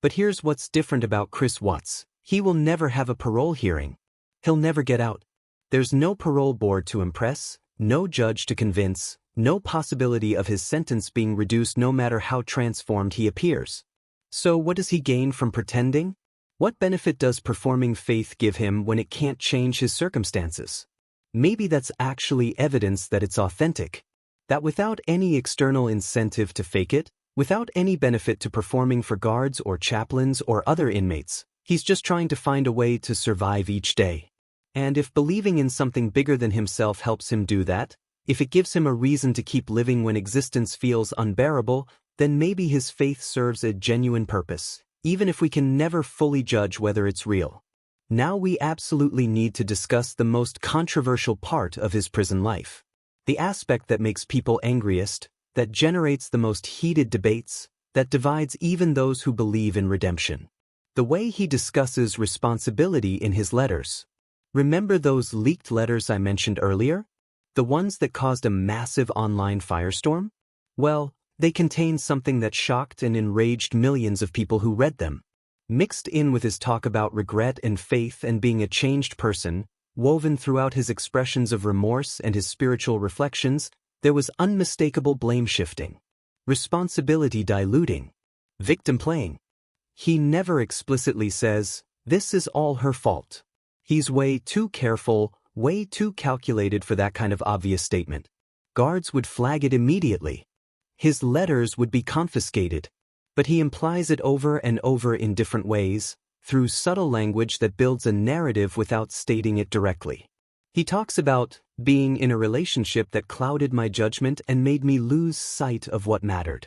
But here's what's different about Chris Watts. He will never have a parole hearing. He'll never get out. There's no parole board to impress, no judge to convince, no possibility of his sentence being reduced no matter how transformed he appears. So what does he gain from pretending? What benefit does performing faith give him when it can't change his circumstances? Maybe that's actually evidence that it's authentic. That without any external incentive to fake it, without any benefit to performing for guards or chaplains or other inmates, he's just trying to find a way to survive each day. And if believing in something bigger than himself helps him do that, if it gives him a reason to keep living when existence feels unbearable, then maybe his faith serves a genuine purpose, even if we can never fully judge whether it's real. Now we absolutely need to discuss the most controversial part of his prison life. The aspect that makes people angriest, that generates the most heated debates, that divides even those who believe in redemption. The way he discusses responsibility in his letters. Remember those leaked letters I mentioned earlier? The ones that caused a massive online firestorm? Well, they contained something that shocked and enraged millions of people who read them. Mixed in with his talk about regret and faith and being a changed person, woven throughout his expressions of remorse and his spiritual reflections, there was unmistakable blame shifting, responsibility diluting, victim playing. He never explicitly says, "This is all her fault." He's way too careful, way too calculated for that kind of obvious statement. Guards would flag it immediately. His letters would be confiscated. But he implies it over and over in different ways, through subtle language that builds a narrative without stating it directly. He talks about being in a relationship that clouded my judgment and made me lose sight of what mattered.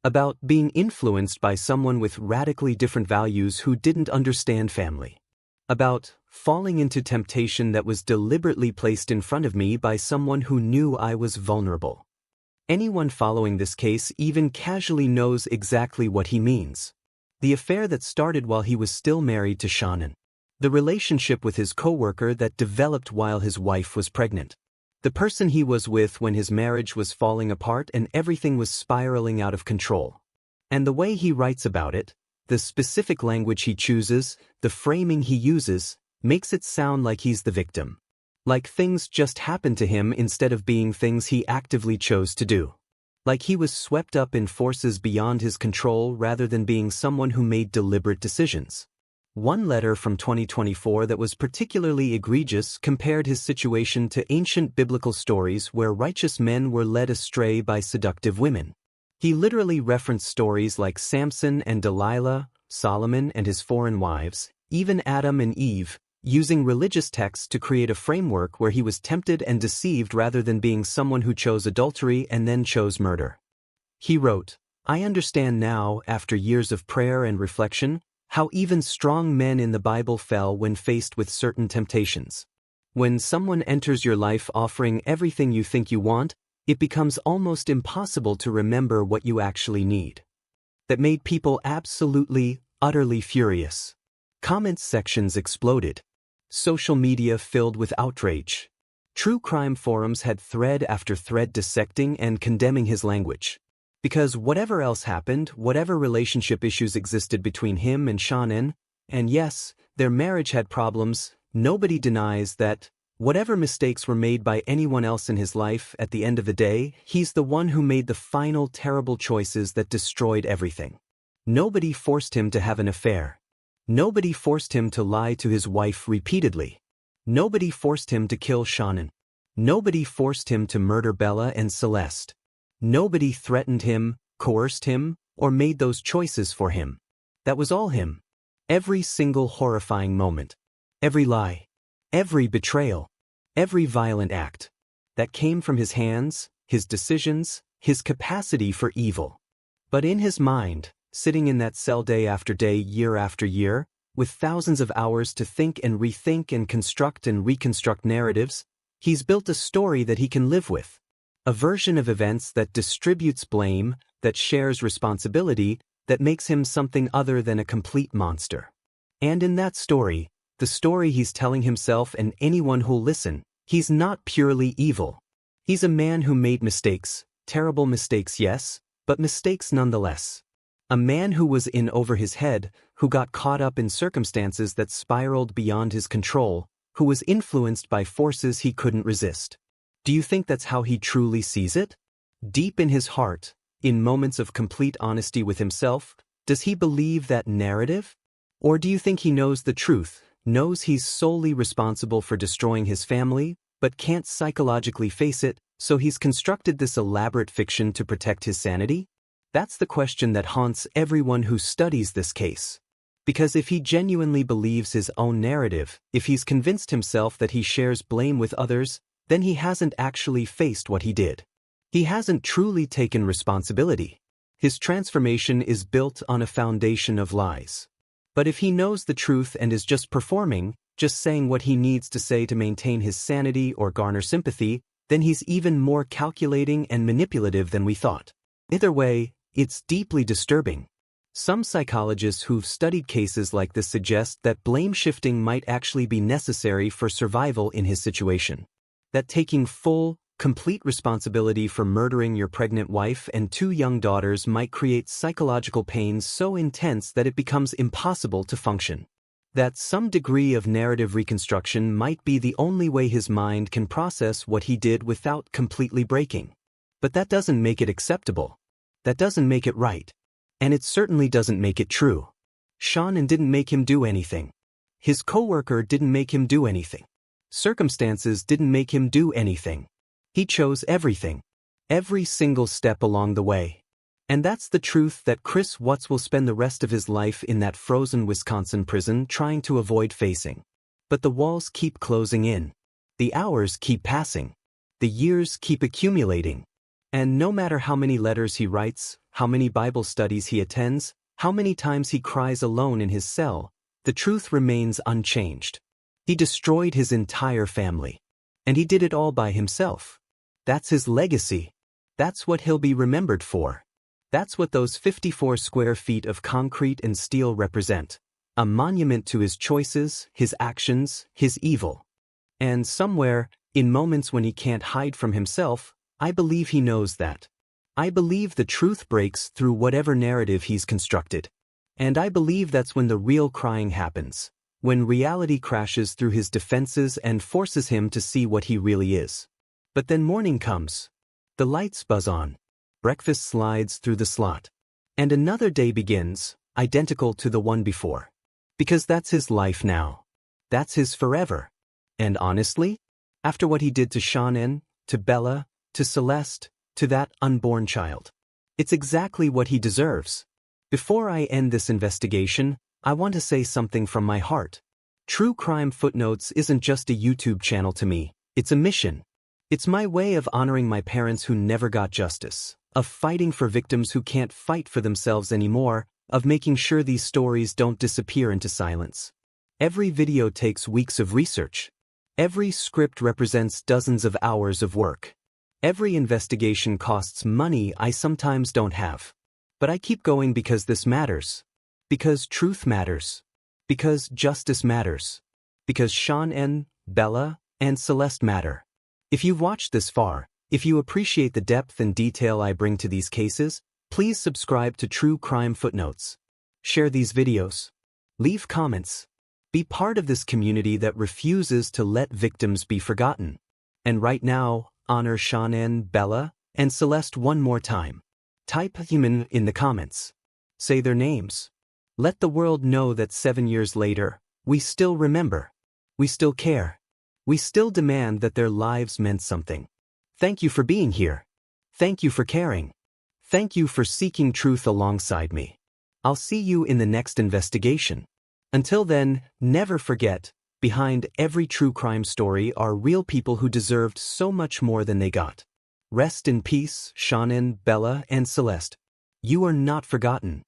About being influenced by someone with radically different values who didn't understand family. About falling into temptation that was deliberately placed in front of me by someone who knew I was vulnerable. Anyone following this case even casually knows exactly what he means. The affair that started while he was still married to Shannon. The relationship with his coworker that developed while his wife was pregnant. The person he was with when his marriage was falling apart and everything was spiraling out of control. And the way he writes about it, the specific language he chooses, the framing he uses, makes it sound like he's the victim. Like things just happened to him instead of being things he actively chose to do. Like he was swept up in forces beyond his control rather than being someone who made deliberate decisions. One letter from 2024 that was particularly egregious compared his situation to ancient biblical stories where righteous men were led astray by seductive women. He literally referenced stories like Samson and Delilah, Solomon and his foreign wives, even Adam and Eve, using religious texts to create a framework where he was tempted and deceived rather than being someone who chose adultery and then chose murder. He wrote, "I understand now, after years of prayer and reflection, how even strong men in the Bible fell when faced with certain temptations. When someone enters your life offering everything you think you want, it becomes almost impossible to remember what you actually need." That made people absolutely, utterly furious. Comment sections exploded. Social media filled with outrage. True crime forums had thread after thread dissecting and condemning his language. Because whatever else happened, whatever relationship issues existed between him and Shannon, and yes, their marriage had problems, nobody denies that, whatever mistakes were made by anyone else in his life, at the end of the day, he's the one who made the final terrible choices that destroyed everything. Nobody forced him to have an affair. Nobody forced him to lie to his wife repeatedly. Nobody forced him to kill Shannon. Nobody forced him to murder Bella and Celeste. Nobody threatened him, coerced him, or made those choices for him. That was all him. Every single horrifying moment. Every lie. Every betrayal. Every violent act. That came from his hands, his decisions, his capacity for evil. But in his mind, sitting in that cell day after day, year after year, with thousands of hours to think and rethink and construct and reconstruct narratives, he's built a story that he can live with. A version of events that distributes blame, that shares responsibility, that makes him something other than a complete monster. And in that story, the story he's telling himself and anyone who'll listen, he's not purely evil. He's a man who made mistakes, terrible mistakes, yes, but mistakes nonetheless. A man who was in over his head, who got caught up in circumstances that spiraled beyond his control, who was influenced by forces he couldn't resist. Do you think that's how he truly sees it? Deep in his heart, in moments of complete honesty with himself, does he believe that narrative? Or do you think he knows the truth, knows he's solely responsible for destroying his family, but can't psychologically face it, so he's constructed this elaborate fiction to protect his sanity? That's the question that haunts everyone who studies this case. Because if he genuinely believes his own narrative, if he's convinced himself that he shares blame with others, then he hasn't actually faced what he did. He hasn't truly taken responsibility. His transformation is built on a foundation of lies. But if he knows the truth and is just performing, just saying what he needs to say to maintain his sanity or garner sympathy, then he's even more calculating and manipulative than we thought. Either way, it's deeply disturbing. Some psychologists who've studied cases like this suggest that blame shifting might actually be necessary for survival in his situation. That taking full, complete responsibility for murdering your pregnant wife and 2 young daughters might create psychological pain so intense that it becomes impossible to function. That some degree of narrative reconstruction might be the only way his mind can process what he did without completely breaking. But that doesn't make it acceptable. That doesn't make it right. And it certainly doesn't make it true. Shannon didn't make him do anything. His coworker didn't make him do anything. Circumstances didn't make him do anything. He chose everything. Every single step along the way. And that's the truth that Chris Watts will spend the rest of his life in that frozen Wisconsin prison trying to avoid facing. But the walls keep closing in. The hours keep passing. The years keep accumulating. And no matter how many letters he writes, how many Bible studies he attends, how many times he cries alone in his cell, the truth remains unchanged. He destroyed his entire family. And he did it all by himself. That's his legacy. That's what he'll be remembered for. That's what those 54 square feet of concrete and steel represent. A monument to his choices, his actions, his evil. And somewhere, in moments when he can't hide from himself, I believe he knows that. I believe the truth breaks through whatever narrative he's constructed. And I believe that's when the real crying happens. when reality crashes through his defenses and forces him to see what he really is. But then morning comes. The lights buzz on. Breakfast slides through the slot. And another day begins, identical to the one before. Because that's his life now. That's his forever. And honestly, after what he did to Shannon, to Bella, to Celeste, to that unborn child, it's exactly what he deserves. Before I end this investigation, I want to say something from my heart. True Crime Footnotes isn't just a YouTube channel to me, it's a mission. It's my way of honoring my parents who never got justice, of fighting for victims who can't fight for themselves anymore, of making sure these stories don't disappear into silence. Every video takes weeks of research. Every script represents dozens of hours of work. Every investigation costs money I sometimes don't have. But I keep going because this matters. Because truth matters. Because justice matters. Because Shannon, Bella, and Celeste matter. If you've watched this far, if you appreciate the depth and detail I bring to these cases, please subscribe to True Crime Footnotes. Share these videos. Leave comments. Be part of this community that refuses to let victims be forgotten. And right now, honor Shannon, Bella, and Celeste one more time. Type human in the comments. Say their names. Let the world know that 7 years later, we still remember. We still care. We still demand that their lives meant something. Thank you for being here. Thank you for caring. Thank you for seeking truth alongside me. I'll see you in the next investigation. Until then, never forget, behind every true crime story are real people who deserved so much more than they got. Rest in peace, Shannon, Bella, and Celeste. You are not forgotten.